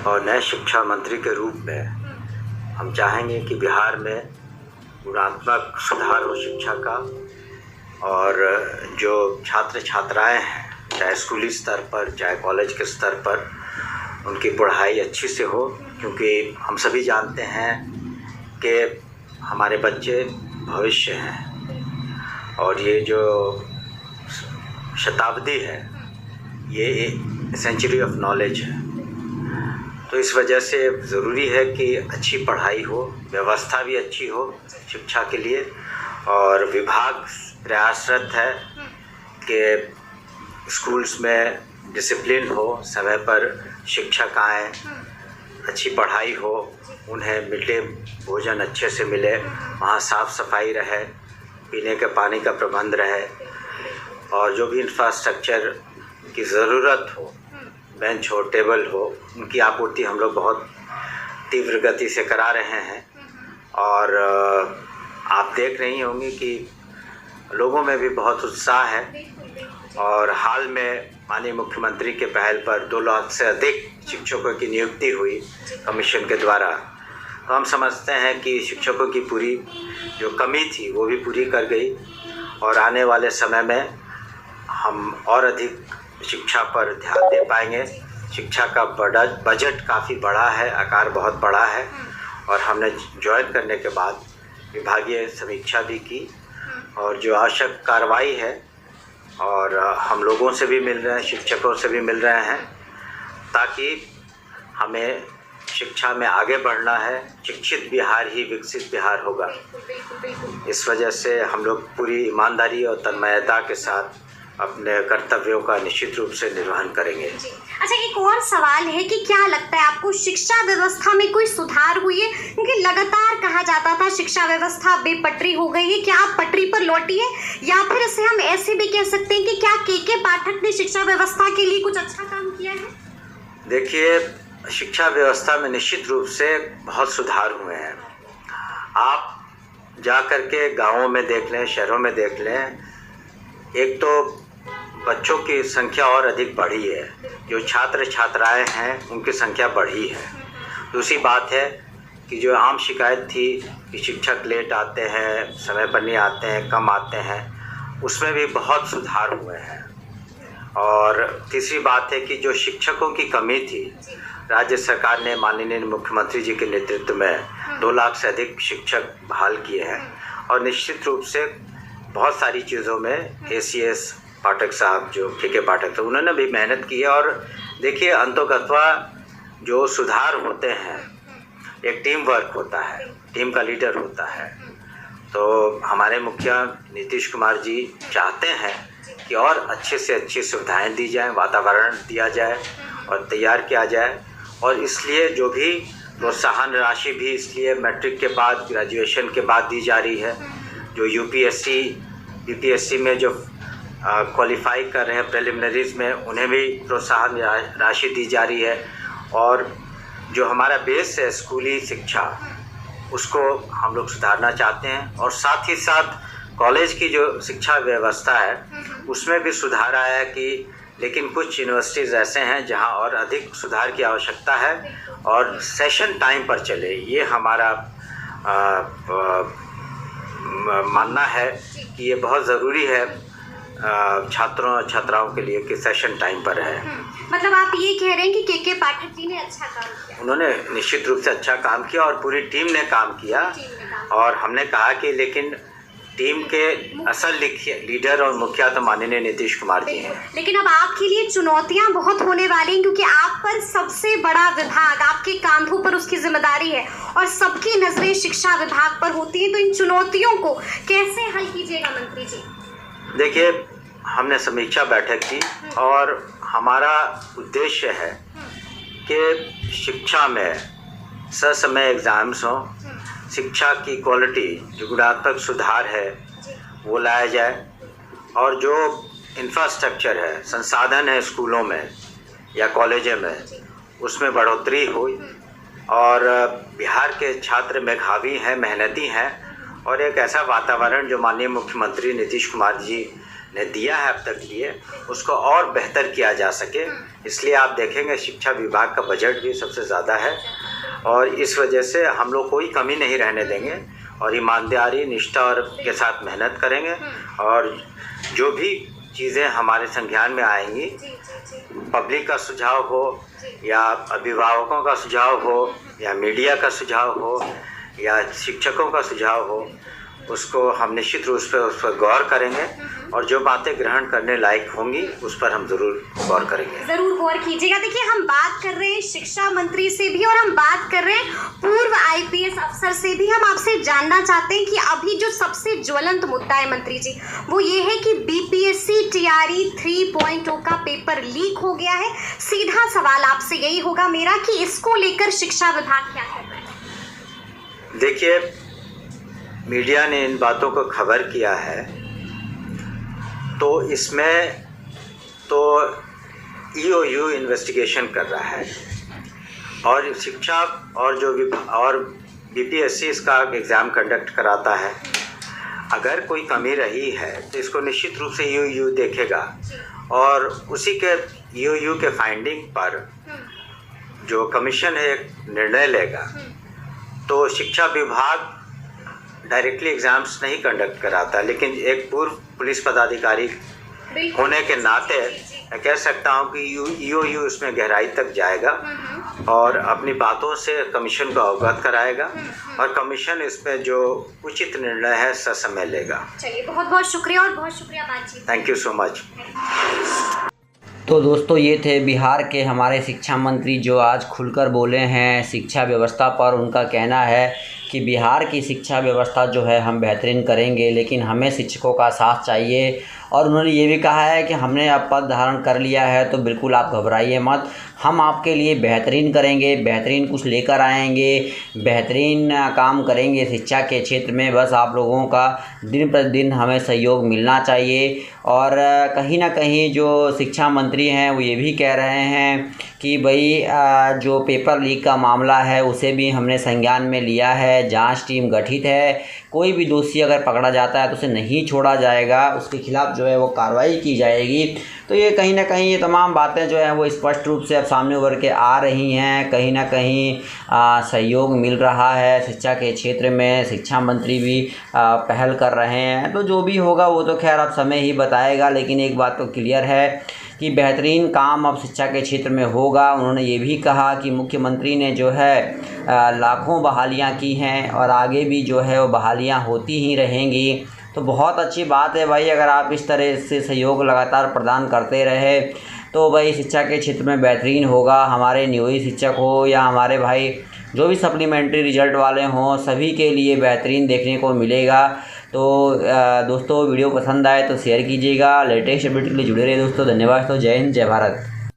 और नए शिक्षा मंत्री के रूप में हम चाहेंगे कि बिहार में गुणात्मक सुधार हो शिक्षा का, और जो छात्र छात्राएं हैं चाहे स्कूली स्तर पर चाहे कॉलेज के स्तर पर उनकी पढ़ाई अच्छी से हो, क्योंकि हम सभी जानते हैं कि हमारे बच्चे भविष्य हैं और ये जो शताब्दी है ये सेंचुरी ऑफ नॉलेज है। तो इस वजह से ज़रूरी है कि अच्छी पढ़ाई हो, व्यवस्था भी अच्छी हो शिक्षा के लिए, और विभाग प्रयासरत है कि स्कूल्स में डिसिप्लिन हो, समय पर शिक्षक आएँ, अच्छी पढ़ाई हो, उन्हें मिड डे भोजन अच्छे से मिले, वहाँ साफ़ सफाई रहे, पीने के पानी का प्रबंध रहे, और जो भी इंफ्रास्ट्रक्चर की ज़रूरत हो, बेंच हो, टेबल हो, उनकी आपूर्ति हम लोग बहुत तीव्र गति से करा रहे हैं। और आप देख रही होंगी कि लोगों में भी बहुत उत्साह है, और हाल में माननीय मुख्यमंत्री के पहल पर 2 लाख से अधिक शिक्षकों की नियुक्ति हुई कमीशन के द्वारा। तो हम समझते हैं कि शिक्षकों की पूरी जो कमी थी वो भी पूरी कर गई, और आने वाले समय में हम और अधिक शिक्षा पर ध्यान दे पाएंगे। शिक्षा का बजट काफ़ी बड़ा है, आकार बहुत बड़ा है, और हमने ज्वाइन करने के बाद विभागीय समीक्षा भी की, और जो आवश्यक कार्रवाई है, और हम लोगों से भी मिल रहे हैं, शिक्षकों से भी मिल रहे हैं, ताकि हमें शिक्षा में आगे बढ़ना है। शिक्षित बिहार ही विकसित बिहार होगा। इस वजह से हम लोग पूरी ईमानदारी और तन्मयता के साथ अपने कर्तव्यों का निश्चित रूप से निर्वहन करेंगे। अच्छा, एक और सवाल है कि क्या लगता है आपको शिक्षा व्यवस्था में कोई सुधार हुई है? क्योंकि लगातार कहा जाता था शिक्षा व्यवस्था बेपटरी हो गई है, क्या आप पटरी पर लौटी है? या फिर इसे हम ऐसे भी कह सकते हैं कि क्या के पाठक ने शिक्षा व्यवस्था के लिए कुछ अच्छा काम किया है? देखिए, शिक्षा व्यवस्था में निश्चित रूप से बहुत सुधार हुए हैं। आप जा कर के गाँवों में देख लें, शहरों में देख लें, एक तो बच्चों की संख्या और अधिक बढ़ी है, जो छात्र छात्राएं हैं उनकी संख्या बढ़ी है। दूसरी बात है कि जो आम शिकायत थी कि शिक्षक लेट आते हैं, समय पर नहीं आते हैं, कम आते हैं, उसमें भी बहुत सुधार हुए हैं। और तीसरी बात है कि जो शिक्षकों की कमी थी, राज्य सरकार ने माननीय मुख्यमंत्री जी के नेतृत्व में 2 लाख से अधिक शिक्षक बहाल किए हैं, और निश्चित रूप से बहुत सारी चीज़ों में ACS पाठक साहब जो के पाठक थे उन्होंने भी मेहनत की है। और देखिए, अंतोगत्वा जो सुधार होते हैं एक टीम वर्क होता है, टीम का लीडर होता है। तो हमारे मुखिया नीतीश कुमार जी चाहते हैं कि और अच्छे से अच्छी सुविधाएं दी जाएं, वातावरण दिया जाए और तैयार किया जाए, और इसलिए जो भी प्रोत्साहन राशि भी इसलिए मैट्रिक के बाद, ग्रेजुएशन के बाद दी जा रही है। जो UPSC में जो क्वालिफाई कर रहे हैं प्रिलिमिनरीज में, उन्हें भी प्रोत्साहन राशि दी जा रही है। और जो हमारा बेस है स्कूली शिक्षा, उसको हम लोग सुधारना चाहते हैं, और साथ ही साथ कॉलेज की जो शिक्षा व्यवस्था है उसमें भी सुधार आया कि, लेकिन कुछ यूनिवर्सिटीज़ ऐसे हैं जहां और अधिक सुधार की आवश्यकता है, और सेशन टाइम पर चले, ये हमारा मानना है कि ये बहुत ज़रूरी है छात्रों और छात्राओं के लिए कि सेशन टाइम पर है। मतलब आप ये कह रहे हैं कि के पाठक जी ने अच्छा काम किया? उन्होंने निश्चित रूप से अच्छा काम किया, और पूरी टीम ने काम किया। और हमने कहा कि लेकिन टीम के असल लीडर और मुखिया तो माननीय नीतीश कुमार जी हैं। लेकिन अब आपके लिए चुनौतियां बहुत होने वाली हैं, क्योंकि आप पर सबसे बड़ा विभाग, आपके कांधों पर उसकी जिम्मेदारी है, और सबकी नजरें शिक्षा विभाग पर होती हैं। तो इन चुनौतियों को कैसे हल कीजिएगा मंत्री जी? देखिए, हमने समीक्षा बैठक की, और हमारा उद्देश्य है कि शिक्षा में ससमय एग्ज़ाम्स हों, शिक्षा की क्वालिटी, जो गुणात्मक सुधार है वो लाया जाए, और जो इंफ्रास्ट्रक्चर है, संसाधन है स्कूलों में या कॉलेजों में, उसमें बढ़ोतरी हो, और बिहार के छात्र मेधावी हैं, मेहनती हैं, और एक ऐसा वातावरण जो माननीय मुख्यमंत्री नीतीश कुमार जी ने दिया है अब तक लिए, उसको और बेहतर किया जा सके। इसलिए आप देखेंगे शिक्षा विभाग का बजट भी सबसे ज़्यादा है और इस वजह से हम लोग कोई कमी नहीं रहने देंगे और ईमानदारी निष्ठा और के साथ मेहनत करेंगे और जो भी चीज़ें हमारे संज्ञान में आएंगी, पब्लिक का सुझाव हो या अभिभावकों का सुझाव हो या मीडिया का सुझाव हो या शिक्षकों का सुझाव हो, उसको हम निश्चित रूप से उस पर गौर करेंगे और जो बातें ग्रहण करने लायक होंगी उस पर हम ज़रूर गौर करेंगे। ज़रूर गौर कीजिएगा। देखिए, हम बात कर रहे हैं शिक्षा मंत्री से भी और हम बात कर रहे हैं पूर्व IPS अफसर से भी। हम आपसे जानना चाहते हैं कि अभी जो सबसे ज्वलंत मुद्दा है मंत्री जी, वो ये है कि BPSC TRE 3.0 का पेपर लीक हो गया है। सीधा सवाल आपसे यही होगा मेरा कि इसको लेकर शिक्षा विभाग क्या कर रहा है? देखिए, मीडिया ने इन बातों को खबर किया है तो इसमें तो EOU इन्वेस्टिगेशन कर रहा है और शिक्षा और जो और BPSC इसका एग्ज़ाम कंडक्ट कराता है। अगर कोई कमी रही है तो इसको निश्चित रूप से EOU देखेगा और उसी के EOU के फाइंडिंग पर जो कमीशन है एक निर्णय लेगा। तो शिक्षा विभाग डायरेक्टली एग्ज़ाम्स नहीं कंडक्ट कराता, लेकिन एक पूर्व पुलिस पदाधिकारी होने के नाते मैं कह सकता हूं कि EOU इसमें गहराई तक जाएगा और अपनी बातों से कमीशन को अवगत कराएगा और कमीशन इसमें जो उचित निर्णय है ससमय लेगा। चलिए, बहुत बहुत शुक्रिया और बहुत शुक्रिया बातचीत। Thank you so much. तो दोस्तों, ये थे बिहार के हमारे शिक्षा मंत्री जो आज खुलकर बोले हैं शिक्षा व्यवस्था पर। उनका कहना है कि बिहार की शिक्षा व्यवस्था जो है हम बेहतरीन करेंगे, लेकिन हमें शिक्षकों का साथ चाहिए। और उन्होंने ये भी कहा है कि हमने अब पद धारण कर लिया है तो बिल्कुल आप घबराइए मत, हम आपके लिए बेहतरीन करेंगे, बेहतरीन कुछ लेकर आएंगे, बेहतरीन काम करेंगे शिक्षा के क्षेत्र में। बस आप लोगों का दिन प्रतिदिन हमें सहयोग मिलना चाहिए। और कहीं ना कहीं जो शिक्षा मंत्री हैं वो ये भी कह रहे हैं कि भाई जो पेपर लीक का मामला है उसे भी हमने संज्ञान में लिया है, जांच टीम गठित है, कोई भी दोषी अगर पकड़ा जाता है तो उसे नहीं छोड़ा जाएगा, उसके खिलाफ़ जो है वो कार्रवाई की जाएगी। तो ये कहीं ना कहीं ये तमाम बातें जो हैं वो स्पष्ट रूप से अब सामने उभर के आ रही हैं। कहीं ना कहीं सहयोग मिल रहा है शिक्षा के क्षेत्र में, शिक्षा मंत्री भी पहल कर रहे हैं। तो जो भी होगा वो तो खैर अब समय ही बताएगा, लेकिन एक बात तो क्लियर है कि बेहतरीन काम अब शिक्षा के क्षेत्र में होगा। उन्होंने ये भी कहा कि मुख्यमंत्री ने जो है लाखों बहालियाँ की हैं और आगे भी जो है वो बहालियाँ होती ही रहेंगी। तो बहुत अच्छी बात है भाई, अगर आप इस तरह से सहयोग लगातार प्रदान करते रहे तो भाई शिक्षा के क्षेत्र में बेहतरीन होगा। हमारे नियोजित शिक्षक हो या हमारे भाई जो भी सप्लीमेंट्री रिजल्ट वाले हों, सभी के लिए बेहतरीन देखने को मिलेगा। तो दोस्तों, वीडियो पसंद आए तो शेयर कीजिएगा। लेटेस्ट अपडेट के लिए जुड़े रहिए दोस्तों। धन्यवाद। तो जय हिंद, जय भारत।